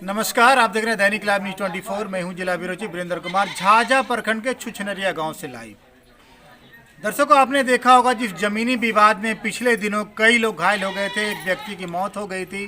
नमस्कार, आप देख रहे हैं दैनिक लाइव न्यूज 24। मैं हूं जिला ब्यूरो चीफ वीरेंद्र कुमार, झाझा प्रखंड के छुछनरिया गांव से लाइव। दर्शकों, आपने देखा होगा जिस जमीनी विवाद में पिछले दिनों कई लोग घायल हो गए थे, एक व्यक्ति की मौत हो गई थी,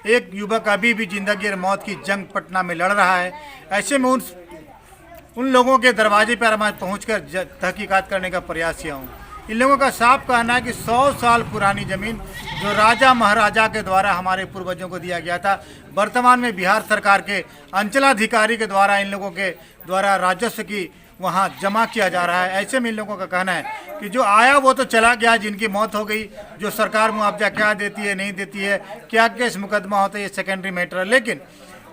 एक युवक अभी भी जिंदगी और मौत की जंग पटना में लड़ रहा है। ऐसे में उन लोगों के दरवाजे पर मैं पहुंचकर तहकीकात करने का प्रयास किया हूँ। इन लोगों का साफ कहना है कि 100 साल पुरानी जमीन जो राजा महाराजा के द्वारा हमारे पूर्वजों को दिया गया था, वर्तमान में बिहार सरकार के अंचलाधिकारी के द्वारा इन लोगों के द्वारा राजस्व की वहाँ जमा किया जा रहा है। ऐसे में इन लोगों का कहना है कि जो आया वो तो चला गया, जिनकी मौत हो गई, जो सरकार मुआवजा क्या देती है नहीं देती है, क्या केस मुकदमा होता है, ये सेकेंडरी मैटर है। लेकिन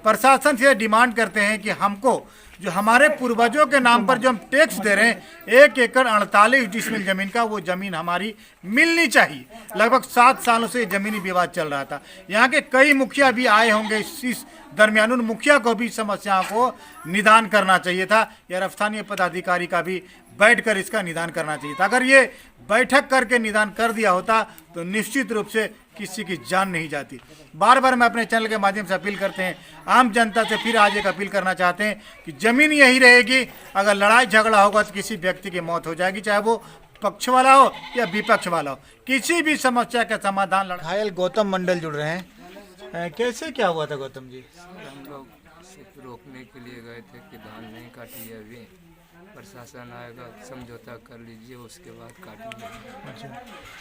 प्रशासन से डिमांड करते हैं कि हमको जो हमारे पूर्वजों के नाम पर जो हम टैक्स दे रहे हैं 1 एकड़ 48 डिसमिल जमीन का, वो जमीन हमारी मिलनी चाहिए। लगभग 7 सालों से जमीनी विवाद चल रहा था। यहाँ के कई मुखिया भी आए होंगे, इस दरमियान उन मुखिया को भी समस्याओं को निदान करना चाहिए था, या स्थानीय पदाधिकारी का भी बैठकर इसका निदान करना चाहिए था। अगर ये बैठक करके निदान कर दिया होता तो निश्चित रूप से किसी की जान नहीं जाती। बार बार मैं अपने चैनल के माध्यम से अपील करते हैं, आम जनता से फिर आज एक अपील करना चाहते हैं कि जमीन यही रहेगी। अगर लड़ाई झगड़ा होगा तो किसी व्यक्ति की मौत हो जाएगी, चाहे वो पक्ष वाला हो या विपक्ष वाला हो। किसी भी समस्या का समाधान घायल गौतम मंडल जुड़ रहे हैं। कैसे क्या हुआ था गौतम जी? हम लोग सिर्फ रोकने के लिए गए थे कि धान नहीं काटिए, अभी प्रशासन आएगा समझौता कर लीजिए, उसके बाद काटिए। अच्छा,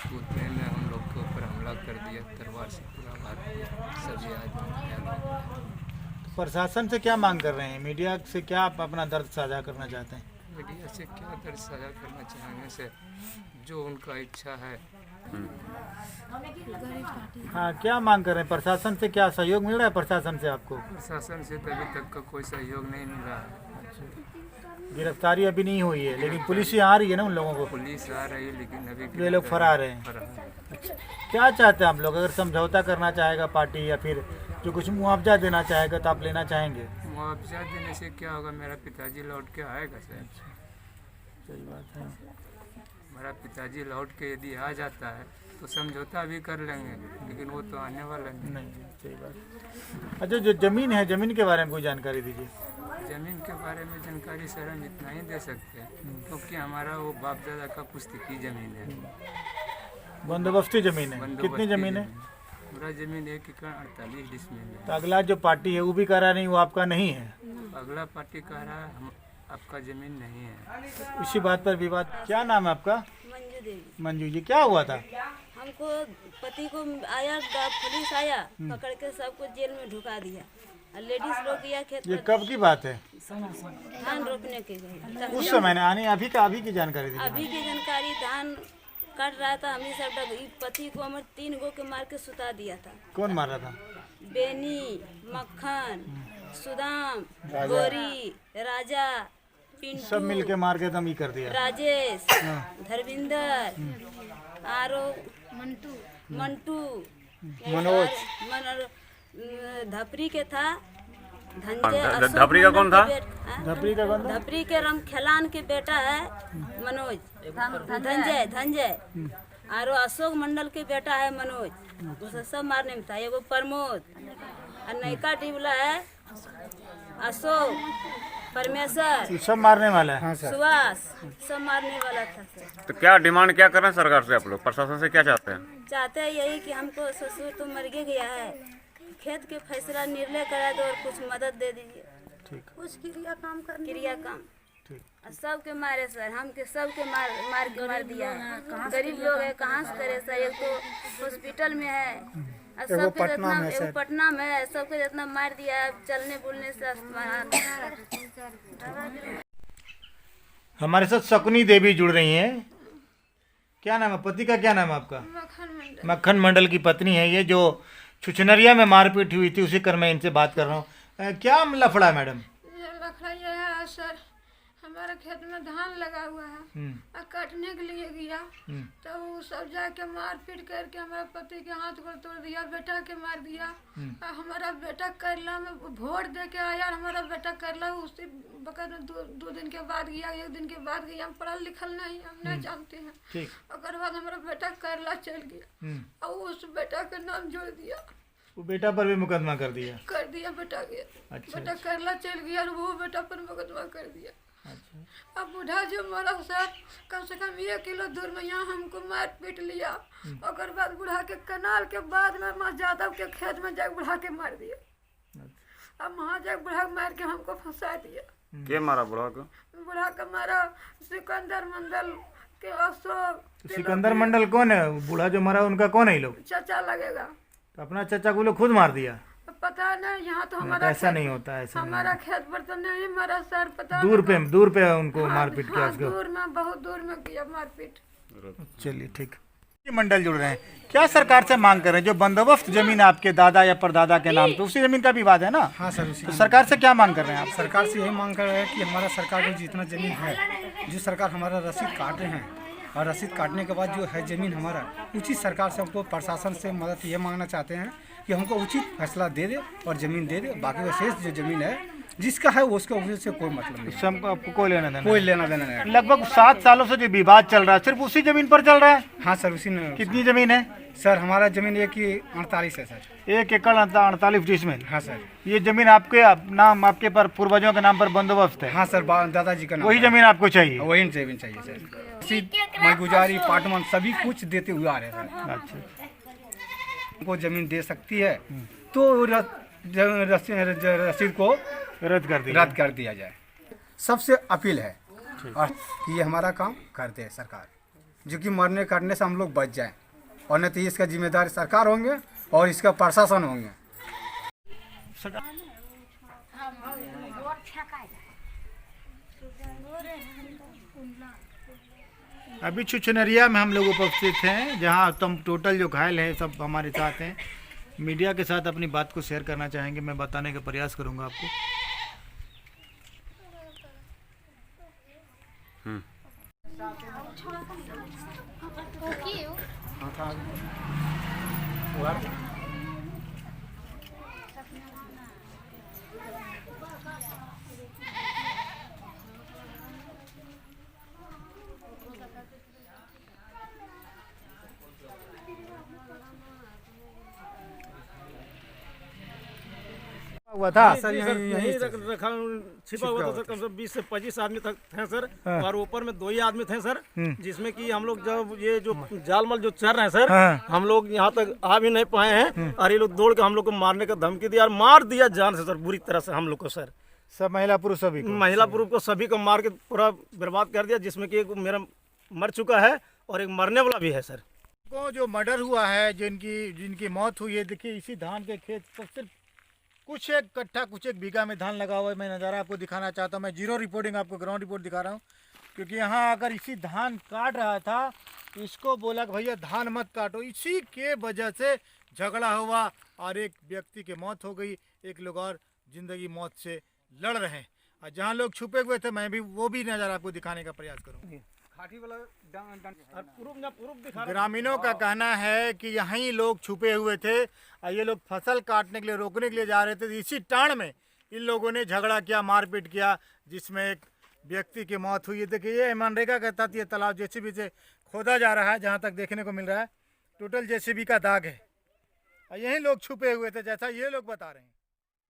उतने में हम लोग के ऊपर हमला कर दिया, तलवार से पूरा मार दिया, सभी आदमी। प्रशासन से क्या मांग कर रहे हैं? मीडिया से क्या आप अपना दर्द साझा करना चाहते हैं? मीडिया से क्या दर्द साझा करना चाहेंगे से जो उनका इच्छा है। हाँ, क्या मांग कर रहे हैं? प्रशासन से क्या सहयोग मिल रहा है? प्रशासन से आपको प्रशासन से तो अभी तक का कोई सहयोग नहीं मिला है। गिरफ्तारी अभी नहीं हुई है, लेकिन पुलिस यहाँ आ रही है ना उन लोगों को? पुलिस आ रही है लेकिन अभी ये लोग फरार हैं। अच्छा, क्या चाहते हैं आप लोग? अगर समझौता करना चाहेगा पार्टी या फिर जो कुछ मुआवजा देना चाहेगा तो आप लेना चाहेंगे? मुआवजा देने से क्या होगा? मेरा पिताजी लौट के आएगा सर। सही बात है। मेरा पिताजी लौट के यदि आ जाता है तो समझौता भी कर लेंगे, लेकिन वो तो आने वाला नहीं। सही बात। अच्छा, जो जमीन है, जमीन के बारे में कोई जानकारी दीजिए। जमीन के बारे में जानकारी सर हम इतना ही दे सकते हैं क्योंकि हमारा वो बाप दादा का पुस्तकी जमीन है, बंदोबस्ती जमीन है। कितनी जमीन है? पूरा जमीन 1 एकड़ 48 डिसमिल है। तो अगला जो पार्टी है वो भी कह रहा नहीं, वो आपका नहीं है। अगला पार्टी कह रहा है हम आपका जमीन नहीं है। इसी बात पर विवाद। क्या नाम है आपका? मंजू देवी। मंजू जी, क्या हुआ था? हमको पति को आया, पुलिस आया, पकड़ के सबको जेल में ढुका दिया। लेडीज लोग गया खेत ये कब की बात है? धान रोपने के गए। उस समय ने आने अभी की जानकारी दी। अभी की जानकारी, धान कट रहा था, हमें सब पति को हमारे 3 गो के मार के सुता दिया था। कौन मार रहा था? बेनी, मक्खन, सुदाम, गोरी, राजा, पिंटू, सब मिलके मार के दम ही कर दिया। राजेश, धर्मिंदर, आरो मंटू, मनोज, धपरी के था, धंजय। धपरी का कौन था? धपरी का कौन था? धपरी के राम खेलान के बेटा है मनोज, धंजय और अशोक मंडल के बेटा है मनोज। उसे सब मारने में था। एगो प्रमोद और नयका टिबला है अशोक, परमेश्वर, सब मारने वाला है। सुभाष, सब मारने वाला था सर। तो क्या डिमांड क्या कर रहे हैं सरकार से? आप लोग प्रशासन से क्या चाहते हैं? चाहते हैं यही कि हमको ससुर तो मर गया है, खेत के फैसला निर्णय करा दो और कुछ मदद दे दीजिए। ठीक। कुछ क्रिया काम ठीक। सबके मारे सर, हमके सबके मार दिया है। गरीब लोग है, कहाँ से करे सर? एक तो हॉस्पिटल में है और सबके जितना पटना में है, सबके जितना मार दिया है, चलने बोलने से। हमारे साथ शकुनी देवी जुड़ रही हैं। क्या नाम है? पति का क्या नाम है आपका? मक्खन मंडल की पत्नी है ये, जो छुछनरिया में मारपीट हुई थी, उसी क्रम में इनसे बात कर रहा हूँ। क्या लफड़ा है मैडम? लफड़ा ये है सर, हमारे खेत में धान लगा हुआ है और काटने के लिए गया तो वो सब जाके मार पीट करके हमारे पति के हाथ को तोड़ दिया, बेटा के मार दिया। और हमारा बेटा करला में वोट दे के आया, हमारा बेटा करला उसी बकर 2 दिन के बाद गया, 1 दिन के बाद गया। हम पढ़ा लिखल नहीं, हम नहीं जानते हैं। और बाद हमारा बेटा करला चल गया और उस बेटा का नाम जोड़ दिया। वो बेटा पर भी मुकदमा कर दिया। बेटा गया। अच्छा। बेटा केरला चल गया और वो बेटा पर मुकदमा कर दिया। अच्छा। अब बूढ़ा जो मरा सर कम से कम 1 किलो दूर में यहाँ हमको मार पीट लिया। और बाद बूढ़ा के कनाल के बाद में माँ यादव के खेत में जाके बूढ़ा के मार दिया। अब वहाँ जाके बूढ़ा मार के हमको फंसा दिया। के मारा बुढ़ा को? बूढ़ा का मारा सिकंदर मंडल के अशोक। तो सिकंदर मंडल कौन है? बूढ़ा जो मरा उनका कौन है ये लोग? चाचा लगेगा। तो अपना चाचा को लोग खुद मार दिया? पता नहीं, यहाँ तो नहीं, हमारा ऐसा नहीं होता, ऐसा नहीं हमारा खेत पर तो नहीं मरा सर। पता दूर पे उनको मारपीट किया हाँ, उसको? दूर में, बहुत दूर में किया मारपीट। चलिए ठीक। मंडल जुड़ रहे हैं, क्या सरकार से मांग कर रहे हैं? जो बंदोबस्त जमीन आपके दादा या परदादा के नाम पे, उसी जमीन का विवाद है ना? हाँ सर, उसी तो सरकार से क्या मांग कर रहे हैं आप? सरकार से यही मांग कर रहे हैं कि हमारा सरकार को जितना ज़मीन है, जो सरकार हमारा रसीद काट रहे हैं, और रसीद काटने के बाद जो है ज़मीन हमारा, उचित सरकार से हमको प्रशासन से मदद ये मांगना चाहते हैं कि हमको उचित फैसला दे दे और ज़मीन दे दे। बाकी वो शेष जो ज़मीन है जिसका है उसको उससे कोई मतलब नहीं, हमको आपको कोई लेना देना? कोई लेना देना नहीं। लगभग 7 सालों से जो विवाद चल रहा है सिर्फ उसी जमीन पर चल रहा है? हाँ सर, उसी ने। कितनी जमीन है सर हमारा ज़मीन 1 है सर। 1 एकड़ 48 डिसमिल। हाँ सर। ये जमीन आपके नाम, आपके पर पूर्वजों के नाम पर बंदोबस्त है? हाँ सर, दादाजी का नाम। वही जमीन आपको चाहिए? वही जमीन चाहिए सर। रसीद, गुजारी, पाटमान सभी कुछ देते हुए आ रहे हैं सर। अच्छा। हमको ज़मीन दे सकती है तो रसीद को रद्द कर दिया जाए। सबसे अपील है और कि ये हमारा काम कर दे सरकार, जो कि मरने काटने से हम लोग बच जाएं, और नहीं तो इसका जिम्मेदार सरकार होंगे और इसका प्रशासन होंगे। अभी छुछनरिया में हम लोग उपस्थित हैं, जहां टोटल जो घायल हैं सब हमारे साथ हैं। मीडिया के साथ अपनी बात को शेयर करना चाहेंगे, मैं बताने का प्रयास करूंगा आपको। हुआ था सर, यहीं रखा छिपा हुआ था सर। कम से कम 20 से 25 आदमी तक थे सर। और ऊपर में 2 ही आदमी थे सर, जिसमें कि हम लोग जब ये जो जालमल जो चल रहे हैं सर, हम लोग यहाँ तक आ भी नहीं पाए हैं, और ये लोग दौड़ के हम लोग को मारने का धमकी दिया और मार दिया जान से सर, बुरी तरह से हम लोग को सर। सब महिला पुरुष सभी को? महिला पुरुष को सभी को मार के पूरा बर्बाद कर दिया, जिसमें कि एक मेरा मर चुका है और एक मरने वाला भी है सर। को जो मर्डर हुआ है, जिनकी मौत हुई है, देखिए इसी धान के खेत पर सिर्फ कुछ एक कट्ठा, कुछ एक बीघा में धान लगा हुआ है। मैं नज़ारा आपको दिखाना चाहता हूँ। मैं जीरो रिपोर्टिंग आपको ग्राउंड रिपोर्ट दिखा रहा हूँ, क्योंकि यहाँ अगर इसी धान काट रहा था, इसको बोला कि भैया धान मत काटो। इसी के वजह से झगड़ा हुआ और एक व्यक्ति की मौत हो गई। एक लोग और ज़िंदगी मौत से लड़ रहे हैं, और जहाँ लोग छुपे हुए थे, मैं भी वो भी नज़ारा आपको दिखाने का प्रयास करूँगा। ग्रामीणों का कहना है कि यहीं लोग छुपे हुए थे और ये लोग फसल काटने के लिए, रोकने के लिए जा रहे थे। इसी टाण में इन लोगों ने झगड़ा किया, मारपीट किया, जिसमें एक व्यक्ति की मौत हुई है। देखिए ये मनरेगा के तहत ये तालाब जेसीबी से खोदा जा रहा है, जहाँ तक देखने को मिल रहा है। टोटल जेसीबी का दाग है और यहीं लोग छुपे हुए थे, जैसा ये लोग बता रहे हैं।